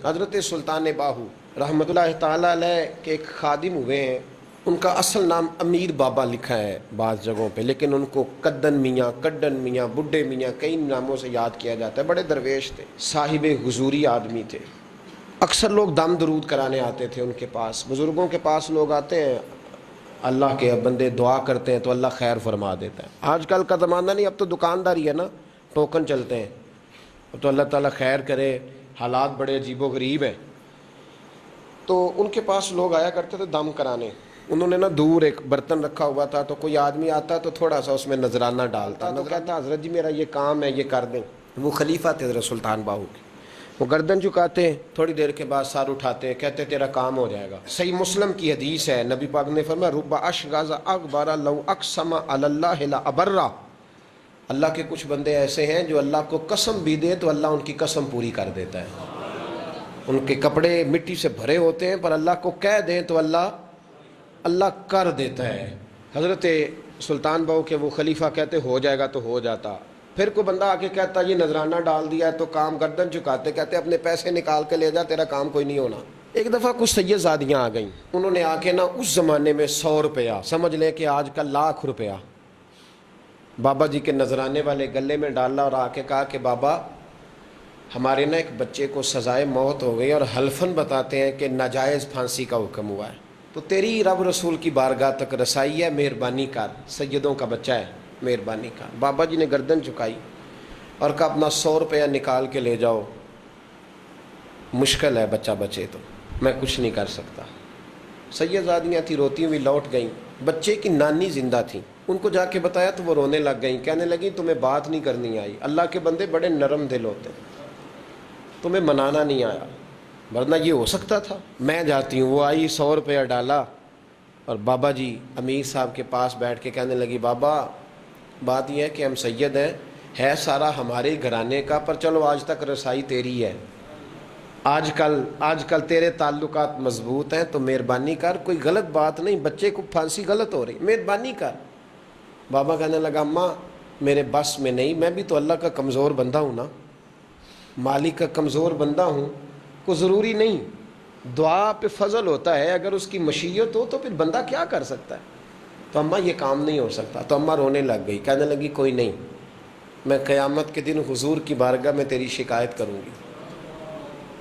حضرت سلطان باہو رحمۃ اللہ تعالیٰ علیہ کے ایک خادم ہوئے ہیں، ان کا اصل نام امیر بابا لکھا ہے بعض جگہوں پہ، لیکن ان کو کدن میاں، کڈن میاں، بڈھے میاں کئی ناموں سے یاد کیا جاتا ہے۔ بڑے درویش تھے، صاحب حضوری آدمی تھے۔ اکثر لوگ دم درود کرانے آتے تھے ان کے پاس۔ بزرگوں کے پاس لوگ آتے ہیں، اللہ کے بندے دعا کرتے ہیں تو اللہ خیر فرما دیتا ہے۔ آج کل کا زمانہ نہیں، اب تو دکانداری ہے نا، ٹوکن چلتے ہیں تو اللہ تعالیٰ خیر کرے، حالات بڑے عجیب و غریب ہیں۔ تو ان کے پاس لوگ آیا کرتے تھے دم کرانے۔ انہوں نے نا دور ایک برتن رکھا ہوا تھا، تو کوئی آدمی آتا تو تھوڑا سا اس میں نذرانہ ڈالتا، تو کہتا حضرت جی میرا یہ کام ہے، یہ کر دیں۔ وہ خلیفہ تھے حضرت سلطان باہو کے، وہ گردن جھکاتے ہیں، تھوڑی دیر کے بعد سر اٹھاتے ہیں، کہتے تیرا کام ہو جائے گا۔ صحیح مسلم کی حدیث ہے، نبی پاک نے فرمایا رب اشغاز اغبارا لو اقسم علی اللہ لا ابرا۔ اللہ کے کچھ بندے ایسے ہیں جو اللہ کو قسم بھی دے تو اللہ ان کی قسم پوری کر دیتا ہے۔ ان کے کپڑے مٹی سے بھرے ہوتے ہیں، پر اللہ کو کہہ دیں تو اللہ کر دیتا ہے۔ حضرت سلطان باہو کے وہ خلیفہ کہتے ہو جائے گا تو ہو جاتا۔ پھر کوئی بندہ آ کے کہتا یہ نذرانہ ڈال دیا ہے تو کام، گردن جھکاتے کہتے اپنے پیسے نکال کے لے جا، تیرا کام کوئی نہیں ہونا۔ ایک دفعہ کچھ سید زادیاں آ گئیں، انہوں نے آ کے نا اس زمانے میں 100 روپیہ، سمجھ لیں کہ آج کل لاکھ روپیہ، بابا جی کے نذرانے والے گلے میں ڈالا اور آ کے کہا کہ بابا ہمارے نا ایک بچے کو سزائے موت ہو گئی اور حلفاً بتاتے ہیں کہ ناجائز پھانسی کا حکم ہوا ہے، تو تیری رب رسول کی بارگاہ تک رسائی ہے، مہربانی کر، سیدوں کا بچہ ہے، مہربانی کر۔ بابا جی نے گردن چکائی اور کہا اپنا 100 روپیہ نکال کے لے جاؤ، مشکل ہے بچہ بچے تو میں کچھ نہیں کر سکتا۔ سیدزادیاں تھیں، روتی ہوئی لوٹ گئیں۔ بچے کی نانی زندہ تھیں، ان کو جا کے بتایا تو وہ رونے لگ گئیں، کہنے لگیں تمہیں بات نہیں کرنی آئی، اللہ کے بندے بڑے نرم دل ہوتے ہیں، تمہیں منانا نہیں آیا، ورنہ یہ ہو سکتا تھا۔ میں جاتی ہوں۔ وہ آئی، 100 روپیہ ڈالا اور بابا جی امیر صاحب کے پاس بیٹھ کے کہنے لگی بابا بات یہ ہے کہ ہم سید ہیں، ہے سارا ہمارے گھرانے کا، پر چلو آج تک رسائی تیری ہے، آج کل تیرے تعلقات مضبوط ہیں تو مہربانی کر، کوئی غلط بات نہیں، بچے کو پھانسی غلط ہو رہی، مہربانی کر۔ بابا کہنے لگا اماں میرے بس میں نہیں، میں بھی تو اللہ کا کمزور بندہ ہوں نا، مالک کا کمزور بندہ ہوں، کو ضروری نہیں، دعا پہ فضل ہوتا ہے، اگر اس کی مشیت ہو تو پھر بندہ کیا کر سکتا ہے۔ تو اماں یہ کام نہیں ہو سکتا۔ تو اماں رونے لگ گئی، کہنے لگی کوئی نہیں، میں قیامت کے دن حضور کی بارگاہ میں تیری شکایت کروں گی،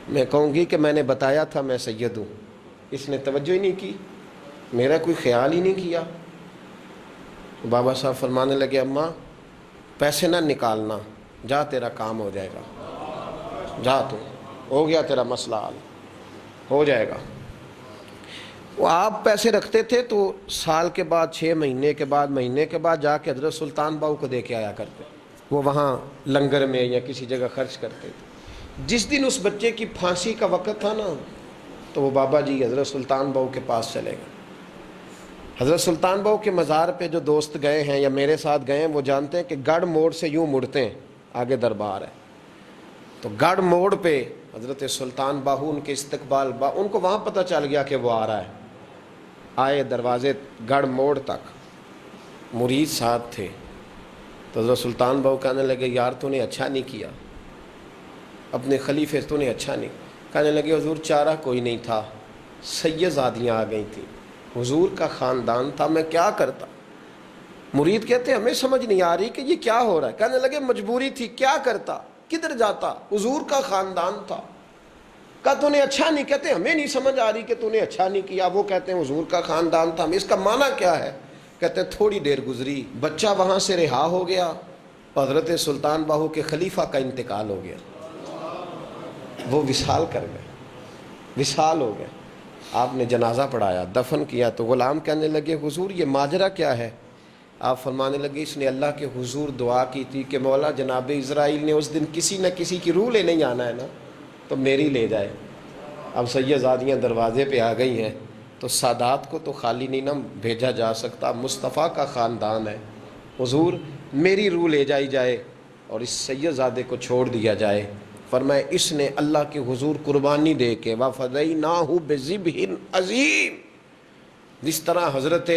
میں کہوں گی کہ میں نے بتایا تھا میں سید ہوں، اس نے توجہ ہی نہیں کی، میرا کوئی خیال ہی نہیں کیا۔ بابا صاحب فرمانے لگے اماں پیسے نہ نکالنا، جا تیرا کام ہو جائے گا، جا تو ہو گیا تیرا مسئلہ حل، ہو جائے گا۔ وہ آپ پیسے رکھتے تھے تو سال کے بعد، 6 مہینے کے بعد، مہینے کے بعد جا کے حضرت سلطان باہو کو دے کے آیا کرتے، وہ وہاں لنگر میں یا کسی جگہ خرچ کرتے تھے۔ جس دن اس بچے کی پھانسی کا وقت تھا نا، تو وہ بابا جی حضرت سلطان باہو کے پاس چلے گئے۔ حضرت سلطان باہو کے مزار پہ جو دوست گئے ہیں یا میرے ساتھ گئے ہیں وہ جانتے ہیں کہ گڑھ موڑ سے یوں مڑتے ہیں، آگے دربار ہے، تو گڑھ موڑ پہ حضرت سلطان باہو ان کے استقبال، ان کو وہاں پتہ چل گیا کہ وہ آ رہا ہے، آئے دروازے گڑھ موڑ تک، مرید ساتھ تھے، تو حضرت سلطان باہو کہنے لگے یار تو نے اچھا نہیں کیا، اپنے خلیفے تو نے اچھا نہیں۔ کہنے لگے حضور چارہ کوئی نہیں تھا، سیدزادیاں آ گئی تھیں، حضور کا خاندان تھا، میں کیا کرتا۔ مرید کہتے ہمیں سمجھ نہیں آ رہی کہ یہ کیا ہو رہا ہے۔ کہنے لگے مجبوری تھی، کیا کرتا، کدھر جاتا، حضور کا خاندان تھا۔ کہا تو نے اچھا نہیں، کہتے ہمیں نہیں سمجھ آ رہی کہ تو نے اچھا نہیں کیا، وہ کہتے ہیں حضور کا خاندان تھا، اس کا معنی کیا ہے؟ کہتے ہیں تھوڑی دیر گزری، بچہ وہاں سے رہا ہو گیا، حضرت سلطان باہو کے خلیفہ کا انتقال ہو گیا، وہ وصال کر گئے، وصال ہو گئے۔ آپ نے جنازہ پڑھایا، دفن کیا، تو غلام کہنے لگے حضور یہ ماجرا کیا ہے؟ آپ فرمانے لگے اس نے اللہ کے حضور دعا کی تھی کہ مولا جناب اسرائیل نے اس دن کسی نہ کسی کی روح لینے جانا ہے نا، تو میری لے جائے۔ اب سیدزادیاں دروازے پہ آ گئی ہیں، تو سادات کو تو خالی نہیں نہ بھیجا جا سکتا، مصطفیٰ کا خاندان ہے، حضور میری روح لے جائی جائے اور اس سیدزادے کو چھوڑ دیا جائے۔ فرمایا اس نے اللہ کے حضور قربانی دے کے وَفَدَيْنَاهُ بِذِبْحٍ عَظِيمٍ، جس طرح حضرت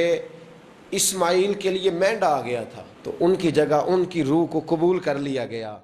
اسماعیل کے لیے مینڈا آ گیا تھا تو ان کی جگہ ان کی روح کو قبول کر لیا گیا۔